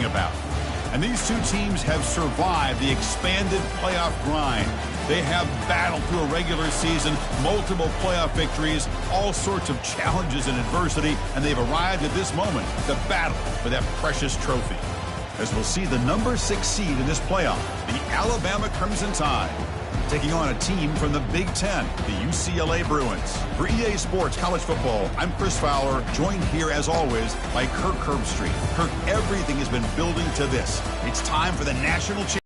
about. And these two teams have survived the expanded playoff grind. They have battled through a regular season, multiple playoff victories, all sorts of challenges and adversity, and they've arrived at this moment, the battle for that precious trophy. As we'll see the number 6 seed in this playoff, the Alabama Crimson Tide, taking on a team from the Big Ten, the UCLA Bruins. For EA Sports College Football, I'm Chris Fowler, joined here as always by Kirk Herbstreit. Kirk, everything has been building to this. It's time for the national championship.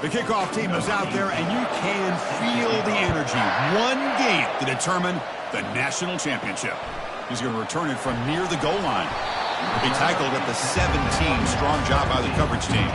The kickoff team is out there, and you can feel the energy. One game to determine the national championship. He's going to return it from near the goal line. He tackled at the 17. Strong job by the coverage team.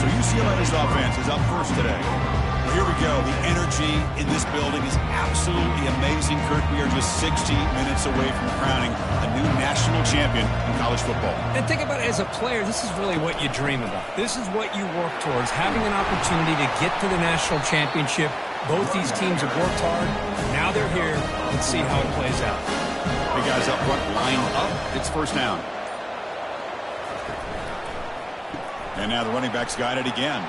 So UCLA's offense is up first today. Well, here we go. The energy in this building is absolutely amazing, Kirk. We are just 60 minutes away from crowning a new national champion in college football. And think about it, as a player, this is really what you dream about. This is what you work towards, having an opportunity to get to the national championship. Both these teams have worked hard. Now they're here. Let's see how it plays out. The guys up front line up. It's first down. And now the running back's got it again.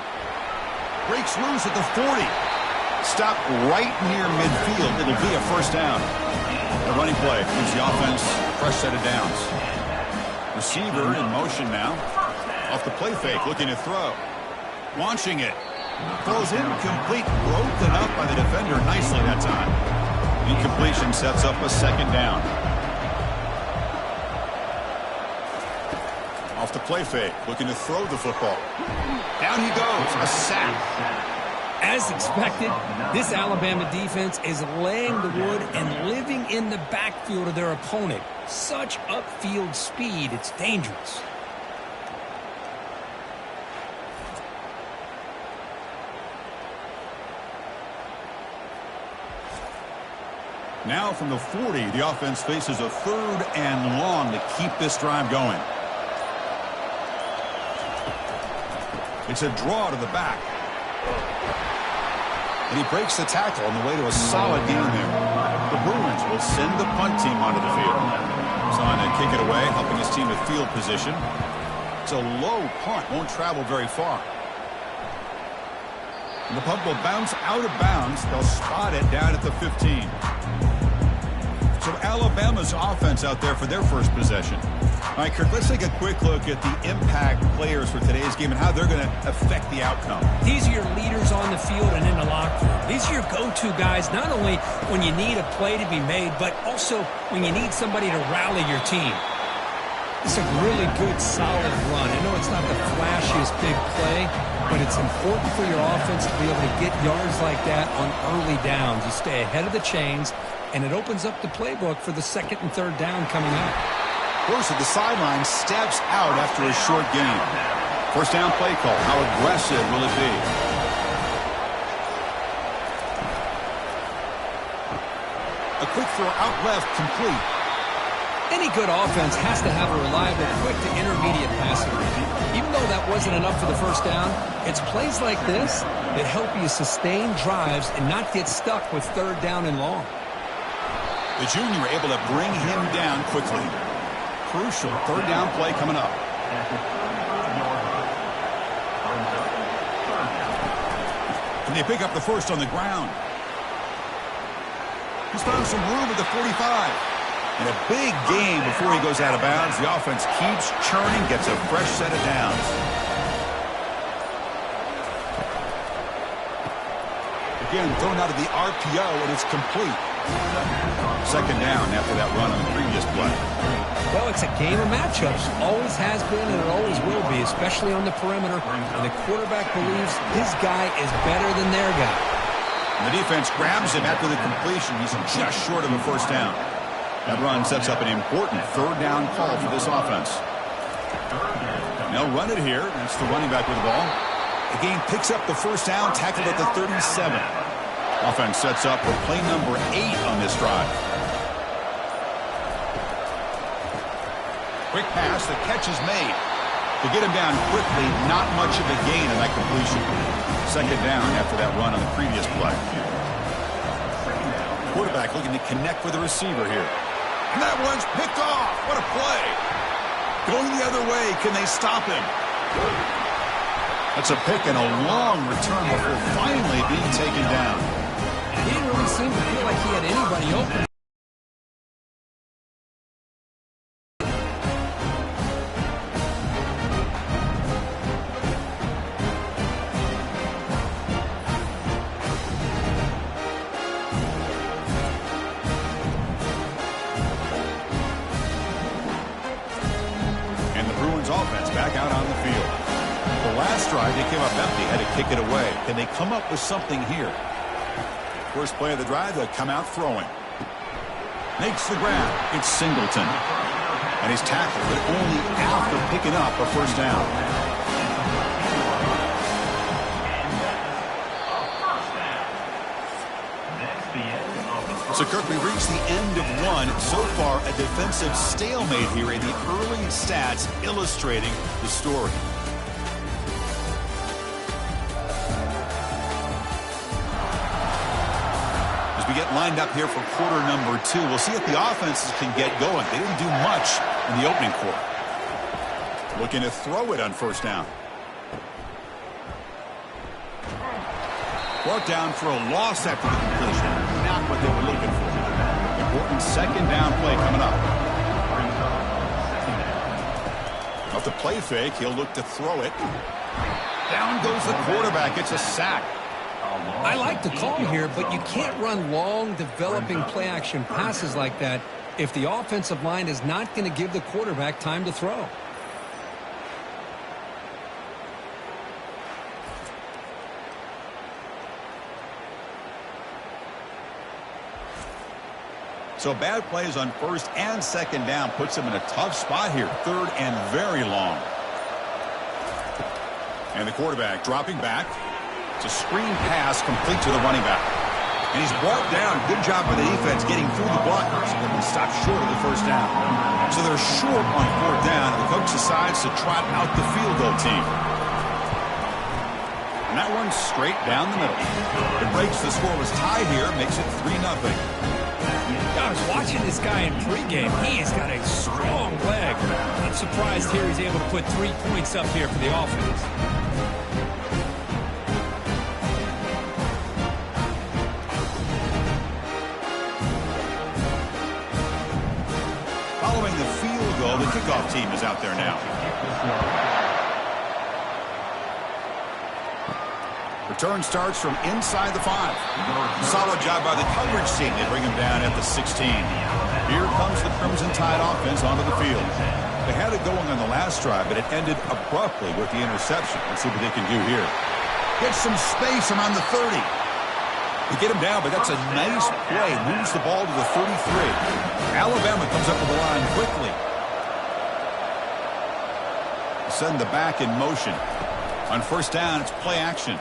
Breaks loose at the 40. Stopped right near midfield. It'll be a first down. The running play gives the offense a fresh set of downs. Receiver in motion now. Off the play fake, looking to throw. Launching it. Throws incomplete. Broken up by the defender nicely that time. Incompletion sets up a second down. Off the play fake, looking to throw the football. Down he goes, a sack. As expected, this Alabama defense is laying the wood and living in the backfield of their opponent. Such upfield speed, it's dangerous. Now from the 40, the offense faces a 3rd and long to keep this drive going. It's a draw to the back. And he breaks the tackle on the way to a solid gain there. The Bruins will send the punt team onto the field. Trying to kick it away, helping his team with field position. It's a low punt, won't travel very far. And the punt will bounce out of bounds. They'll spot it down at the 15. So Alabama's offense out there for their first possession. All right, Kirk, let's take a quick look at the impact players for today's game and how they're going to affect the outcome. These are your leaders on the field and in the locker room. These are your go-to guys, not only when you need a play to be made, but also when you need somebody to rally your team. It's a really good, solid run. I know it's not the flashiest big play, but it's important for your offense to be able to get yards like that on early downs. You stay ahead of the chains, and it opens up the playbook for the 2nd and 3rd down coming up. Bruce at the sideline steps out after a short gain. First down play call. How aggressive will it be? A quick throw out left, complete. Any good offense has to have a reliable, quick to intermediate passing game. Even though that wasn't enough for the first down, it's plays like this that help you sustain drives and not get stuck with 3rd down and long. The junior able to bring him down quickly. Crucial 3rd down play coming up. And they pick up the first on the ground. He's found some room at the 45. And a big gain before he goes out of bounds. The offense keeps churning, gets a fresh set of downs. Again, thrown out of the RPO, and it's complete. Second down after that run on the previous play. Well, it's a game of matchups. Always has been and it always will be, especially on the perimeter. And the quarterback believes his guy is better than their guy. And the defense grabs him after the completion. He's just short of a first down. That run sets up an important third down call for this offense. They'll run it here. That's the running back with the ball. The game picks up the first down, tackled at the 37. Offense sets up for play number 8 on this drive. Quick pass, the catch is made. To get him down quickly, not much of a gain on that completion. Second down after that run on the previous play. Quarterback looking to connect with the receiver here. And that one's picked off. What a play. Going the other way, can they stop him? That's a pick and a long return before finally being taken down. He didn't really seem to feel like he had anybody open. Offense back out on the field. The last drive, they came up empty, had to kick it away. Can they come up with something here? First play of the drive, they'll come out throwing. Makes the grab. It's Singleton. And he's tackled, but only after picking up a first down. So, Kirk, we reached the end of one. So far, a defensive stalemate here, in the early stats illustrating the story. As we get lined up here for quarter number 2, we'll see if the offenses can get going. They didn't do much in the opening quarter. Looking to throw it on first down. Brought down for a loss after the completion. Not what they were looking for. Important second down play coming up. Off the play fake, he'll look to throw it. Down goes the quarterback. It's a sack. I like the call here, but you can't run long, developing play-action passes like that if the offensive line is not going to give the quarterback time to throw. So bad plays on first and second down puts him in a tough spot here. Third and very long. And the quarterback dropping back. It's a screen pass complete to the running back. And he's brought down. Good job by the defense getting through the blockers. And he stopped short of the first down. So they're short on fourth down. And the coach decides to trot out the field goal team. And that one's straight down the middle. It breaks. The score was tied here. Makes it 3-0. I was watching this guy in pregame. He has got a strong leg. I'm surprised here he's able to put 3 points up here for the offense. Following the field goal, the kickoff team is out there now. Return starts from inside the 5. Solid job by the coverage team. They bring him down at the 16. Here comes the Crimson Tide offense onto the field. They had it going on the last drive, but it ended abruptly with the interception. Let's see what they can do here. Get some space around the 30. They get him down, but that's a nice play. Moves the ball to the 33. Alabama comes up with the line quickly. Send the back in motion. On first down, it's play action.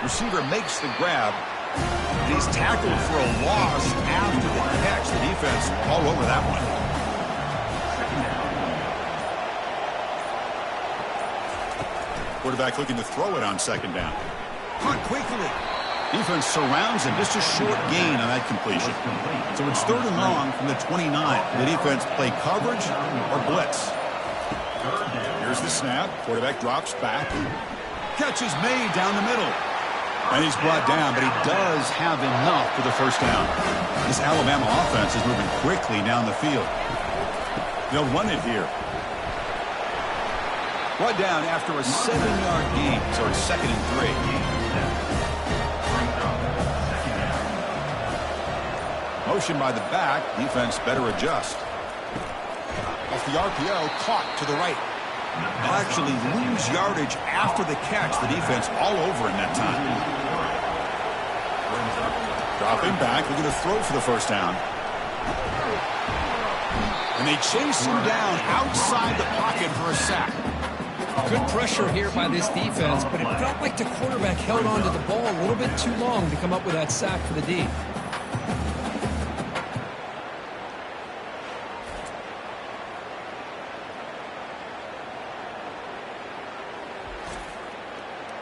Receiver makes the grab. And he's tackled for a loss after the catch. The defense all over that one. Quarterback looking to throw it on second down. Caught quickly. Defense surrounds him. Just a short gain on that completion. So it's 3rd and long from the 29. The defense play coverage or blitz. Here's the snap. Quarterback drops back. Catch is made down the middle. And he's brought down, but he does have enough for the first down. This Alabama offense is moving quickly down the field. They'll run it here. Brought down after a 7-yard gain, so it's 2nd and 3. Motion by the back. Defense better adjust. Off the RPO, caught to the right. They'll actually lose yardage after the catch. The defense all over in that time. Dropping back, looking to throw for the first down. And they chase him down outside the pocket for a sack. Good pressure here by this defense, but it felt like the quarterback held on to the ball a little bit too long to come up with that sack for the D.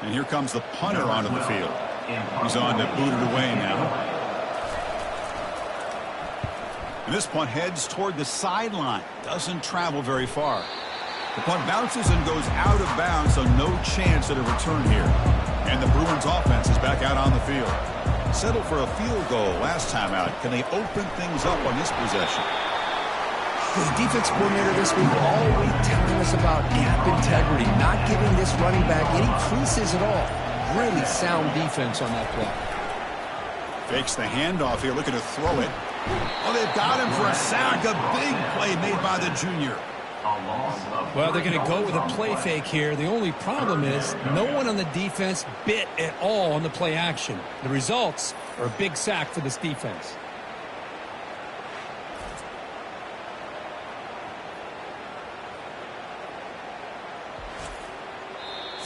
And here comes the punter onto the field. He's on to boot it away now. And this punt heads toward the sideline. Doesn't travel very far. The punt bounces and goes out of bounds, so no chance at a return here. And the Bruins offense is back out on the field. Settled for a field goal last time out. Can they open things up on this possession? The defense coordinator this week always telling us about gap integrity, not giving this running back any creases at all. Really sound defense on that play. Fakes the handoff here, looking to throw it. Oh, they've got him for a sack. A big play made by the junior. Well, they're going to go with a play fake here. The only problem is no one on the defense bit at all on the play action. The results are a big sack for this defense.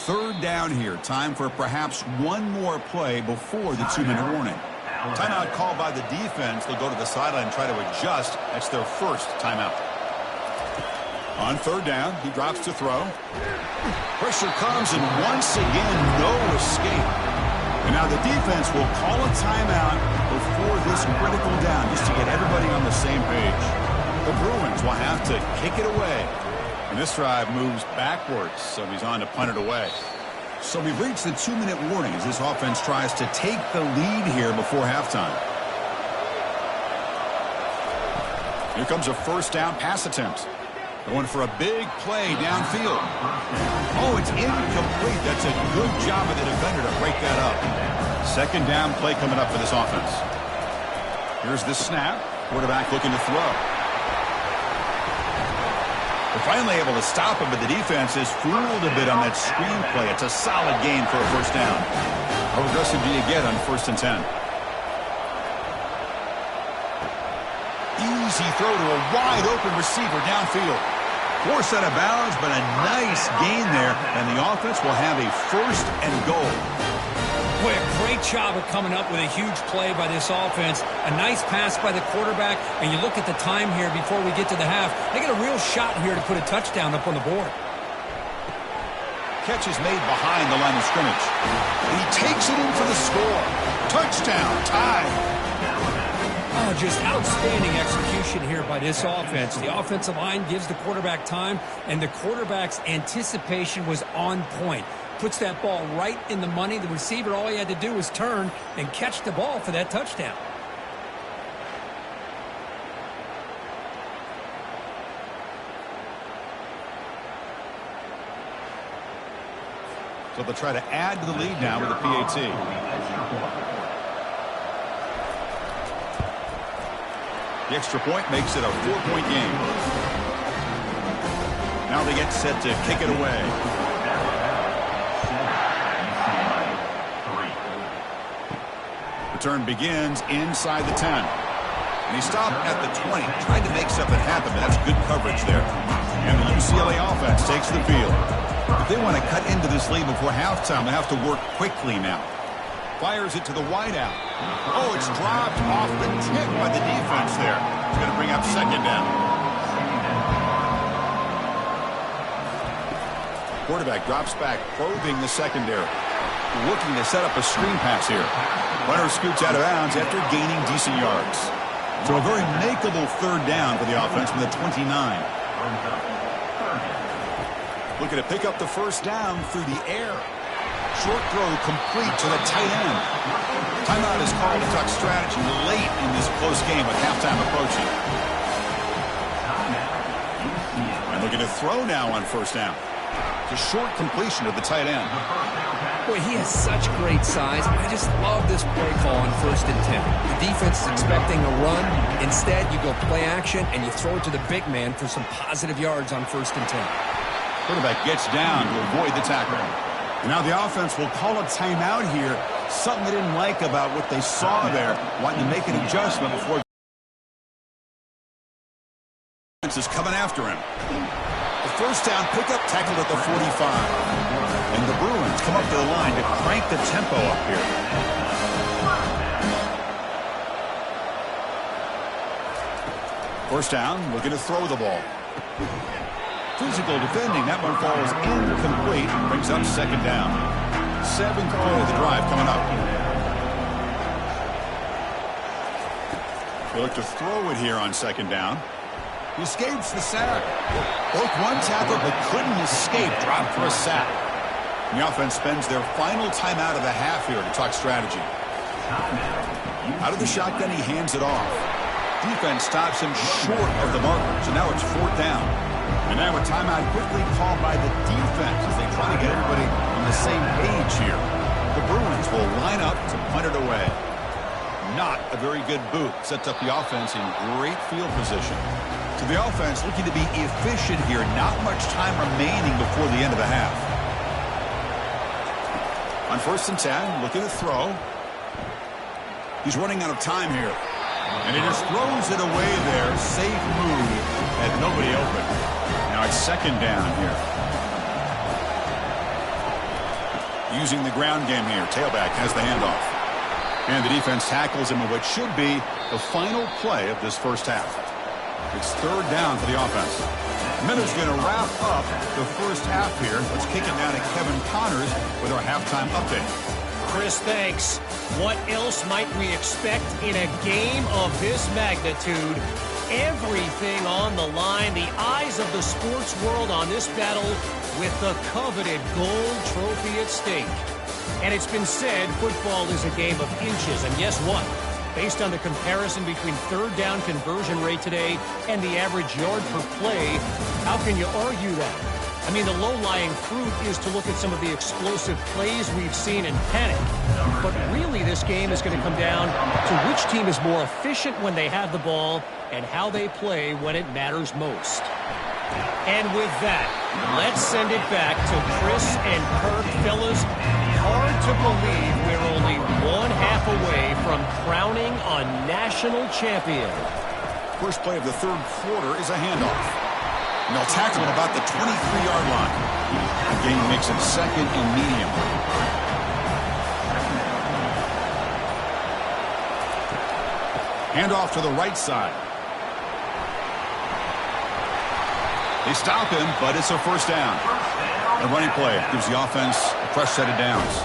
Third down here. Time for perhaps one more play before the 2-minute warning. Timeout called by the defense. They'll go to the sideline and try to adjust. That's their first timeout. On third down, he drops to throw. Pressure comes, and once again, no escape. And now the defense will call a timeout before this critical down, just to get everybody on the same page. The Bruins will have to kick it away. And this drive moves backwards, so he's on to punt it away. So we've reached the 2-minute warning as this offense tries to take the lead here before halftime. Here comes a first down pass attempt. Going for a big play downfield. Oh, it's incomplete. That's a good job of the defender to break that up. Second down play coming up for this offense. Here's the snap. Quarterback looking to throw. They're finally able to stop him, but the defense is fooled a bit on that screen play. It's a solid gain for a first down. How aggressive do you get on 1st and 10? Easy throw to a wide-open receiver downfield. Forced out of bounds, but a nice gain there, and the offense will have a 1st and goal. Boy, a great job of coming up with a huge play by this offense. A nice pass by the quarterback, and you look at the time here before we get to the half. They get a real shot here to put a touchdown up on the board. Catch is made behind the line of scrimmage. He takes it in for the score. Touchdown, tie. Oh, just outstanding execution here by this offense. The offensive line gives the quarterback time, and the quarterback's anticipation was on point. Puts that ball right in the money. The receiver, all he had to do was turn and catch the ball for that touchdown. So they'll try to add to the lead now with a PAT. The extra point makes it a 4-point game. Now they get set to kick it away. Return begins inside the 10. And he stopped at the 20. Tried to make something happen, but that's good coverage there. And the UCLA offense takes the field. If they want to cut into this lead before halftime, they have to work quickly now. Fires it to the wideout. Oh, it's dropped off the tip by the defense there. It's going to bring up second down. Quarterback drops back, probing the secondary. Looking to set up a screen pass here. Runner scoots out of bounds after gaining decent yards. So a very makeable third down for the offense from the 29. Looking to pick up the first down through the air. Short throw complete to the tight end. Timeout is called to talk strategy late in this close game with halftime approaching. And looking to throw now on first down. It's a short completion of the tight end. Boy, he has such great size. I just love this play call on 1st and 10. The defense is expecting a run. Instead, you go play action, and you throw it to the big man for some positive yards on 1st and 10. Quarterback gets down to avoid the tackle. Now the offense will call a timeout here. Something they didn't like about what they saw there. Wanting to make an adjustment before is coming after him. The first down pickup tackled at the 45. And the Bruins come up to the line to crank the tempo up here. First down, looking to throw the ball. Physical defending. That one falls incomplete. Brings up 2nd down. 7th play of the drive coming up. They look to throw it here on 2nd down. He escapes the sack. Broke one tackle but couldn't escape. Dropped for a sack. And the offense spends their final timeout of the half here to talk strategy. Out of the shotgun, he hands it off. Defense stops him short of the marker. So now it's 4th down. And now a timeout quickly called by the defense as they try to get everybody on the same page here. The Bruins will line up to punt it away. Not a very good boot. Sets up the offense in great field position. So the offense looking to be efficient here. Not much time remaining before the end of the half. On 1st and 10, looking to throw. He's running out of time here. And he just throws it away there. Safe move. Had nobody open. Now it's 2nd down here. Using the ground game here. Tailback has the handoff. And the defense tackles him in what should be the final play of this first half. It's 3rd down for the offense. Miller's going to wrap up the first half here. Let's kick it down to Kevin Connors with our halftime update. Chris, thanks. What else might we expect in a game of this magnitude? Everything on the line. The eyes of the sports world on this battle with the coveted gold trophy at stake. And it's been said football is a game of inches. And guess what? Based on the comparison between 3rd down conversion rate today and the average yard per play, how can you argue that? I mean, the low-lying fruit is to look at some of the explosive plays we've seen in panic. But really, this game is going to come down to which team is more efficient when they have the ball and how they play when it matters most. And with that, let's send it back to Chris and Kirk. Fellas, hard to believe we're only 1/2 away from crowning a national champion. First play of the 3rd quarter is a handoff. And they'll tackle him about the 23-yard line. The gain makes it 2nd and medium. Handoff to the right side. They stop him, but it's a 1st down. A running play gives the offense a fresh set of downs.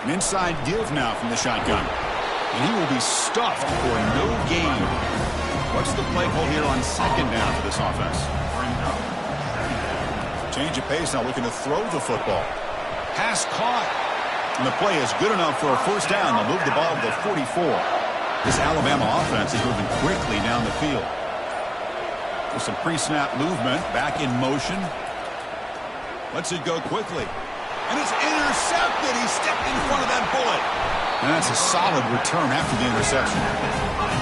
An inside give now from the shotgun. And he will be stuffed for no gain. What's the play call here on 2nd down for this offense? Change of pace now, looking to throw the football. Pass caught. And the play is good enough for a 1st down. They'll move the ball to the 44. This Alabama offense is moving quickly down the field. With some pre-snap movement, back in motion. Lets it go quickly. And it's intercepted. He stepped in front of that bullet. And that's a solid return after the interception.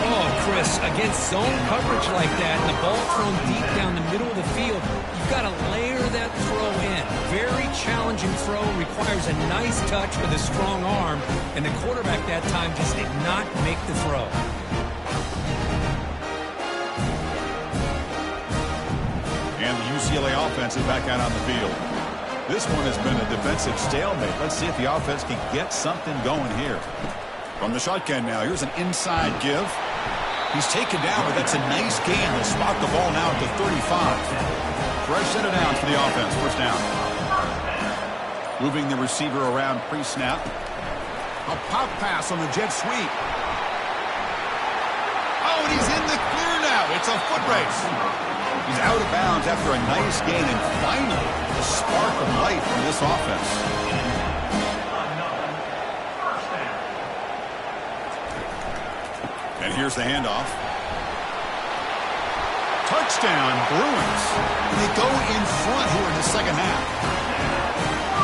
Oh, Chris, against zone coverage like that, and the ball thrown deep down the middle of the field, you've got to layer that throw in. Very challenging throw, requires a nice touch with a strong arm, and the quarterback that time just did not make the throw. And the UCLA offense is back out on the field. This one has been a defensive stalemate. Let's see if the offense can get something going here. From the shotgun now, here's an inside give. He's taken down, but that's a nice gain. They'll spot the ball now at the 35. Fresh set of downs for the offense. 1st down. Moving the receiver around pre-snap. A pop pass on the jet sweep. Oh, and he's in the clear now. It's a foot race. He's out of bounds after a nice gain, and finally, a spark of life from this offense. And here's the handoff. Touchdown, Bruins. They go in front here in the second half.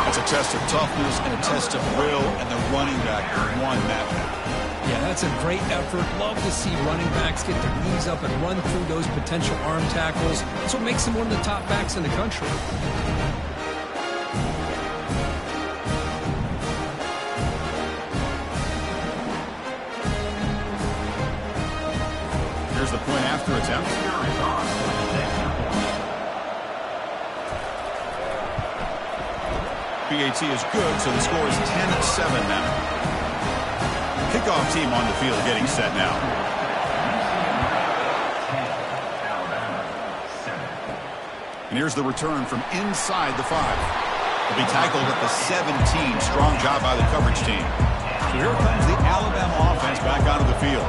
It's a test of toughness and a test of will, and the running back won that battle. Yeah, that's a great effort. Love to see running backs get their knees up and run through those potential arm tackles. That's what makes them one of the top backs in the country. Here's the point after attempt. PAT is good, so the score is 10-7 now. Kickoff team on the field getting set now. And here's the return from inside the 5. He'll be tackled at the 17. Strong job by the coverage team. So here comes the Alabama offense back onto the field.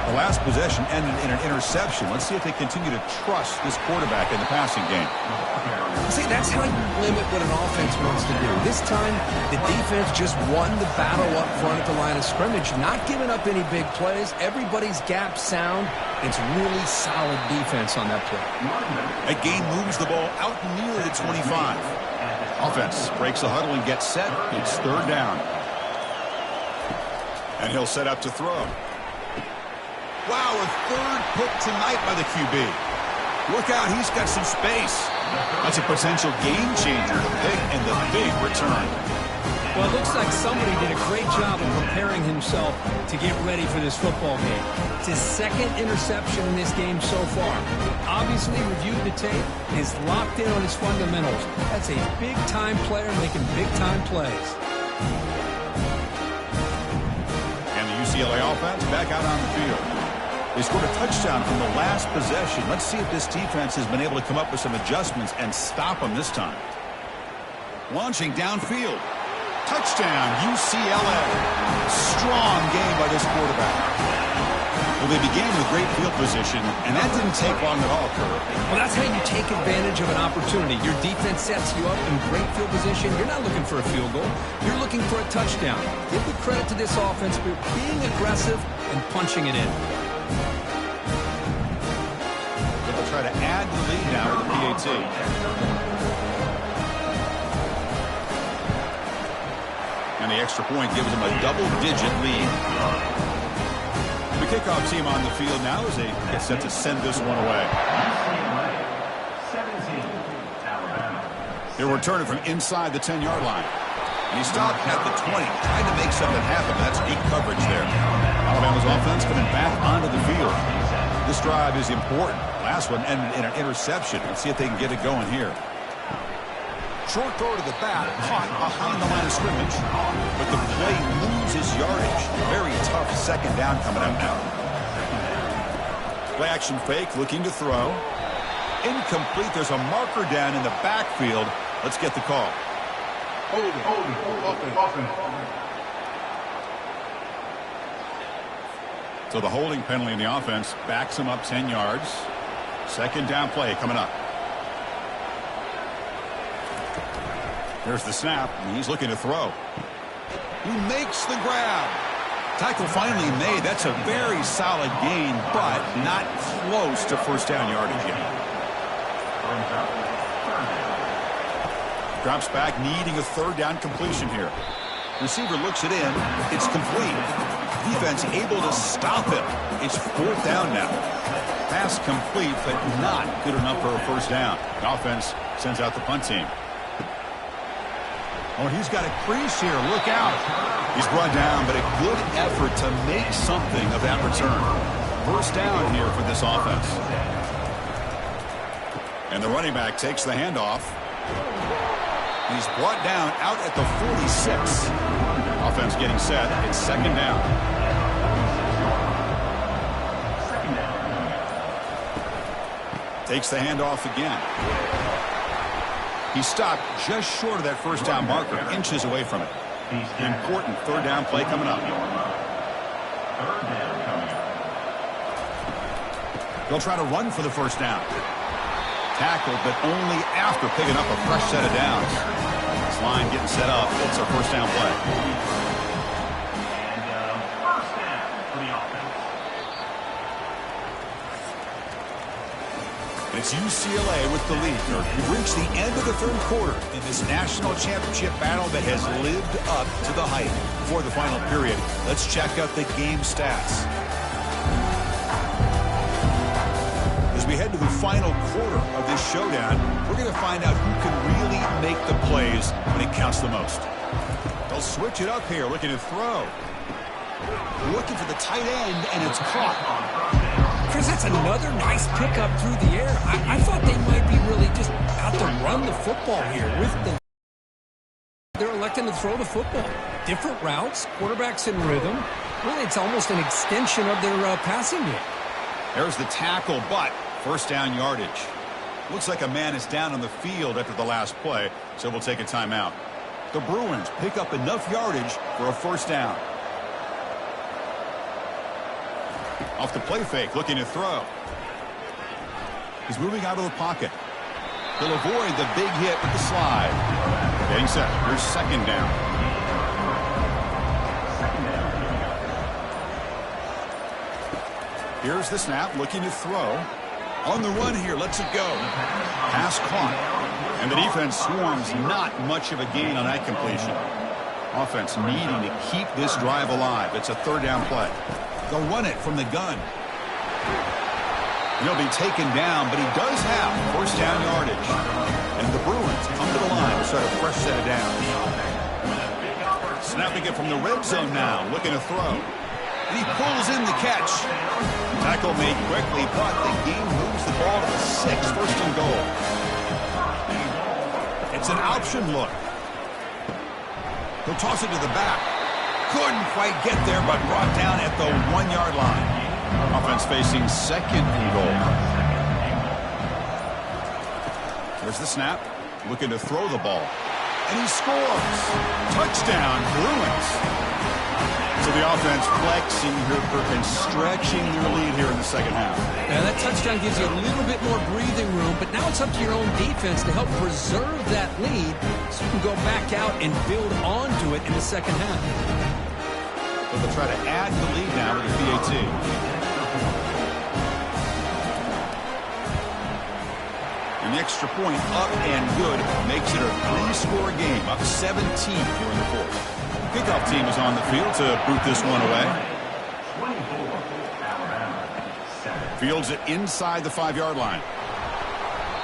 The last possession ended in an interception. Let's see if they continue to trust this quarterback in the passing game. See, that's how you limit what an offense wants to do. This time, the defense just won the battle up front at the line of scrimmage, not giving up any big plays. Everybody's gap sound. It's really solid defense on that play. That gain moves the ball out near the 25. Offense breaks the huddle and gets set. It's third down. And he'll set up to throw. Wow, a third pick tonight by the QB. Look out, he's got some space. That's a potential game changer, the pick and the big return. Well, it looks like somebody did a great job of preparing himself to get ready for this football game. It's his second interception in this game so far. Obviously reviewed the tape and is locked in on his fundamentals. That's a big-time player making big-time plays. And the UCLA offense back out on the field. They scored a touchdown from the last possession. Let's see if this defense has been able to come up with some adjustments and stop them this time. Launching downfield. Touchdown, UCLA. Strong game by this quarterback. Well, they began with great field position, and that didn't take long at all, Kurt. Well, that's how you take advantage of an opportunity. Your defense sets you up in great field position. You're not looking for a field goal. You're looking for a touchdown. Give the credit to this offense for being aggressive and punching it in. They'll try to add the lead now with the PAT. And the extra point gives them a double-digit lead. The kickoff team on the field now as they get set to send this one away. They're returning from inside the 10-yard line. And he stopped at the 20, trying to make something happen. That's deep coverage there. Alabama's offense coming back onto the field. This drive is important. Last one ended in an interception. Let's see if they can get it going here. Short throw to the back, caught behind the line of scrimmage. But the play loses yardage. Very tough second down coming up now. Play action fake, looking to throw. Incomplete. There's a marker down in the backfield. Let's get the call. So the holding penalty in the offense backs him up 10 yards. Second down play coming up. There's the snap, and he's looking to throw. He makes the grab. Tackle finally made. That's a very solid gain, but not close to first down yardage yet. Drops back, needing a third down completion here. Receiver looks it in. It's complete. Defense able to stop him. It's fourth down now. Pass complete, but not good enough for a first down. The offense sends out the punt team. Oh, he's got a crease here. Look out. He's brought down, but a good effort to make something of that return. First down here for this offense. And the running back takes the handoff. He's brought down out at the 46. Offense getting set. It's second down. Takes the handoff again. He stopped just short of that first down marker, inches away from it. Important third down play coming up. They'll try to run for the first down. Tackled, but only after picking up a fresh set of downs. This line getting set up. It's a first down play. It's UCLA with the lead. We've reached the end of the third quarter in this national championship battle that has lived up to the hype. Before the final period, let's check out the game stats. As we head to the final quarter of this showdown, we're going to find out who can really make the plays when it counts the most. They'll switch it up here, looking to throw. Looking for the tight end, and it's caught. Chris, that's another nice pickup through the air. I thought they might be really just out to run the football here. They're electing to throw the football. Different routes, quarterbacks in rhythm. Really, it's almost an extension of their passing game. There's the tackle, but first down yardage. Looks like a man is down on the field after the last play, so we'll take a timeout. The Bruins pick up enough yardage for a first down. Off the play fake, looking to throw. He's moving out of the pocket. He'll avoid the big hit with the slide. Getting set. Here's second down. Here's the snap, looking to throw. On the run here, lets it go. Pass caught. And the defense swarms, not much of a gain on that completion. Offense needing to keep this drive alive. It's a third down play. They'll run it from the gun. He'll be taken down, but he does have first down yardage. And the Bruins come to the line to start a fresh set of downs. Snapping it from the red zone now, looking to throw. And he pulls in the catch. Tackle made quickly, but the game moves the ball to the 6, first and goal. It's an option look. He'll toss it to the back. Couldn't quite get there, but brought down at the 1-yard line. Offense facing second and goal. There's the snap. Looking to throw the ball. And he scores. Touchdown, Bruins. So the offense flexing here and stretching their lead here in the second half. Now that touchdown gives you a little bit more breathing room, but now it's up to your own defense to help preserve that lead so you can go back out and build onto it in the second half. But they'll try to add the lead now with the PAT. And the extra point up and good makes it a 3-score game, up 17 here in the fourth. Kickoff team is on the field to boot this one away. Fields it inside the 5-yard line.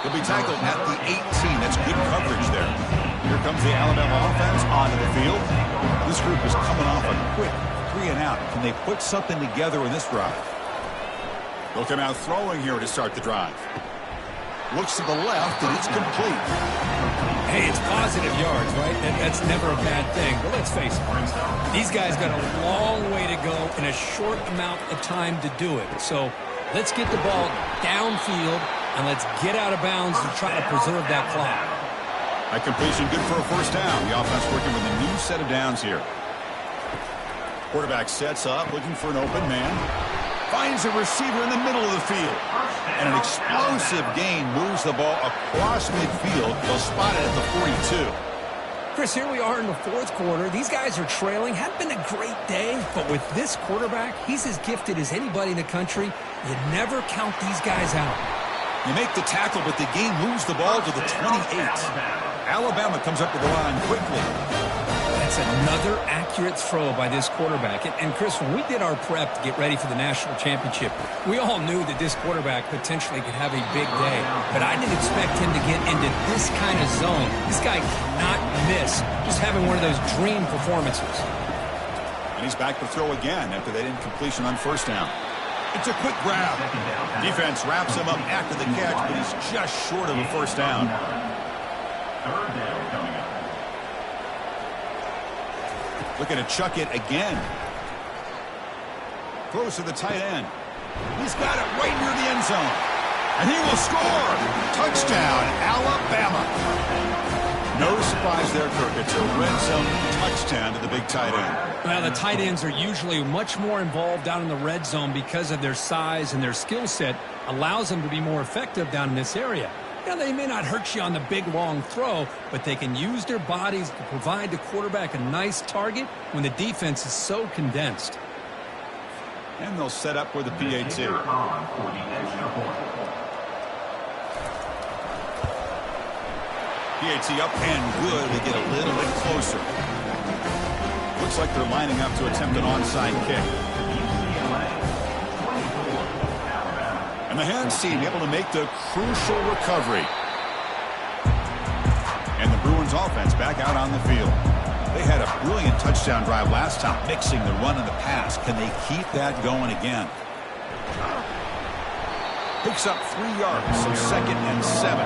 He'll be tackled at the 18. That's good coverage there. Here comes the Alabama offense onto the field. This group is coming off a quick 3 and out. Can they put something together in this drive? They'll come out throwing here to start the drive. Looks to the left, and it's complete. Hey, it's positive yards, right? That's never a bad thing. But let's face it, these guys got a long way to go in a short amount of time to do it. So let's get the ball downfield, and let's get out of bounds to try to preserve that clock. That completion good for a first down. The offense working with a new set of downs here. Quarterback sets up, looking for an open man. Finds a receiver in the middle of the field. And an explosive gain moves the ball across midfield. They'll spot it at the 42. Chris, here we are in the fourth quarter. These guys are trailing. Hadn't been a great day, but with this quarterback, he's as gifted as anybody in the country. You never count these guys out. You make the tackle, but the game moves the ball to the 28. Alabama comes up to the line quickly. That's another accurate throw by this quarterback. And Chris, when we did our prep to get ready for the national championship, we all knew that this quarterback potentially could have a big day. But I didn't expect him to get into this kind of zone. This guy cannot miss. Just having one of those dream performances. And he's back to throw again after that incompletion on first down. It's a quick grab. Defense wraps him up after the catch, but he's just short of a first down. Third down coming up. Looking to chuck it again. Throws to the tight end. He's got it right near the end zone. And he will score. Touchdown, Alabama. No surprise there, Kirk. It's a red zone touchdown to the big tight end. Well, the tight ends are usually much more involved down in the red zone because of their size, and their skill set allows them to be more effective down in this area. Now, they may not hurt you on the big, long throw, but they can use their bodies to provide the quarterback a nice target when the defense is so condensed. And they'll set up for the PAT. PAT up and good. They get a little bit closer. Looks like they're lining up to attempt an onside kick. And the hands team able to make the crucial recovery. And the Bruins offense back out on the field. They had a brilliant touchdown drive last time, mixing the run and the pass. Can they keep that going again? Picks up 3 yards, so 2nd and 7.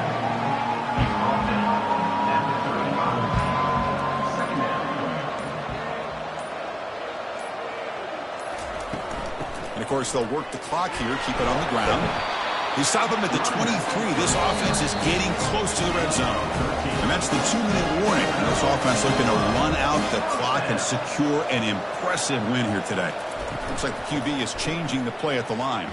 And, of course, they'll work the clock here, keep it on the ground. They stop him at the 23. This offense is getting close to the red zone. And that's the 2-minute warning. And this offense looking to run out the clock and secure an impressive win here today. Looks like the QB is changing the play at the line.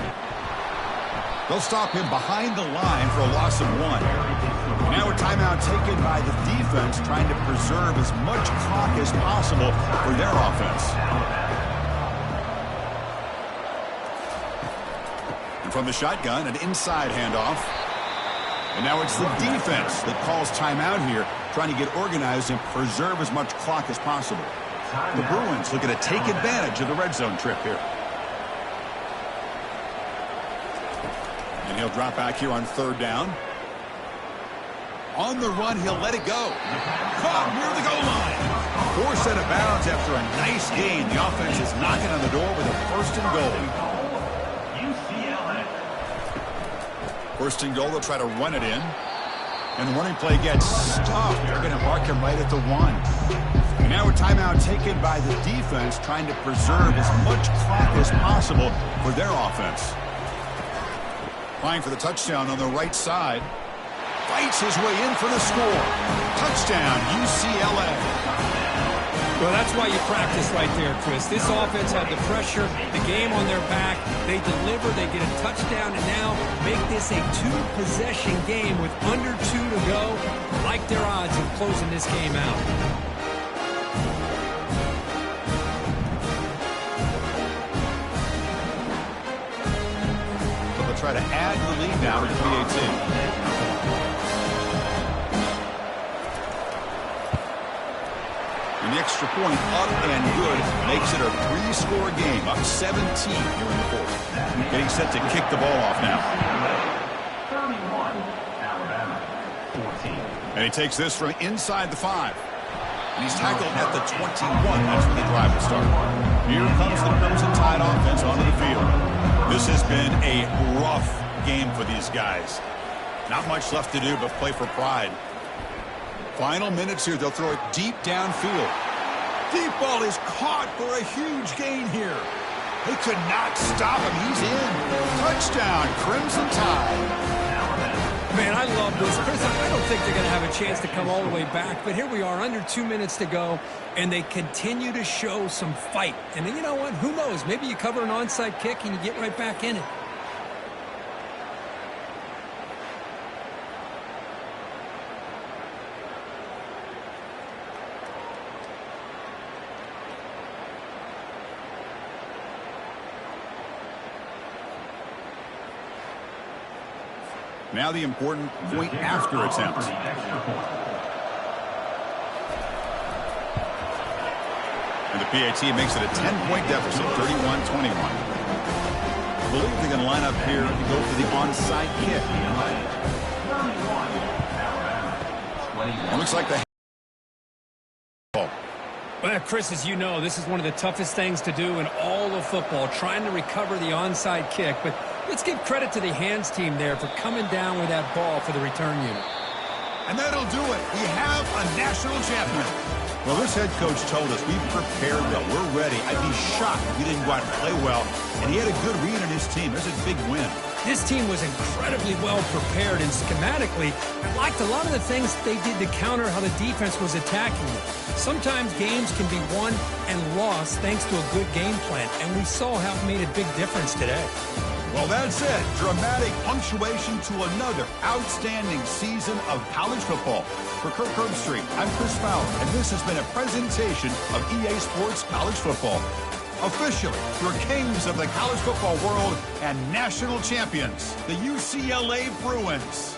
They'll stop him behind the line for a loss of 1. And now a timeout taken by the defense, trying to preserve as much clock as possible for their offense. And from the shotgun, an inside handoff. And now it's the defense that calls timeout here, trying to get organized and preserve as much clock as possible. The Bruins looking to take advantage of the red zone trip here. And he'll drop back here on 3rd down. On the run, he'll let it go. Caught near the goal line. Forced out of bounds after a nice gain. The offense is knocking on the door with a 1st and goal. 1st and goal, they'll try to run it in. And the running play gets stopped. They're going to mark him right at the 1. And now a timeout taken by the defense, trying to preserve as much clock as possible for their offense. Applying for the touchdown on the right side. Fights his way in for the score. Touchdown, UCLA. Well, that's why you practice right there, Chris. This offense had the pressure, the game on their back. They deliver, they get a touchdown, and now make this a 2-possession game with under 2 to go. Like their odds of closing this game out. So they'll try to add the lead now to the PAT. And the extra point up and good makes it a 3-score game, up 17 here in the 4th. Getting set to kick the ball off now. 31, Alabama, 14. And he takes this from inside the 5. And he's tackled at the 21. That's when the drive will start. Here comes the Crimson Tide offense onto the field. This has been a rough game for these guys. Not much left to do but play for pride. Final minutes here. They'll throw it deep downfield. Deep ball is caught for a huge gain here. They could not stop him. He's in. Touchdown, Crimson Tide. Man, I love this. Chris, I don't think they're going to have a chance to come all the way back, but here we are, under 2 minutes to go, and they continue to show some fight. And then, you know what? Who knows? Maybe you cover an onside kick and you get right back in it. Now the important point after attempt. And the PAT makes it a 10-point deficit, 31-21. I believe they're going to line up here and go for the onside kick. It looks like the ball. Well, Chris, as you know, this is one of the toughest things to do in all of football, trying to recover the onside kick. But let's give credit to the hands team there for coming down with that ball for the return unit. And that'll do it. We have a national champion. Well, this head coach told us we've prepared well. We're ready. I'd be shocked if we didn't go out and play well. And he had a good read on his team. There's a big win. This team was incredibly well prepared, and schematically, I liked a lot of the things they did to counter how the defense was attacking them. Sometimes games can be won and lost thanks to a good game plan, and we saw how it made a big difference today. Well, that's it. Dramatic punctuation to another outstanding season of college football. For Kirk Herbstreit, I'm Chris Fowler, and this has been a presentation of EA Sports College Football. Officially, your kings of the college football world and national champions, the UCLA Bruins.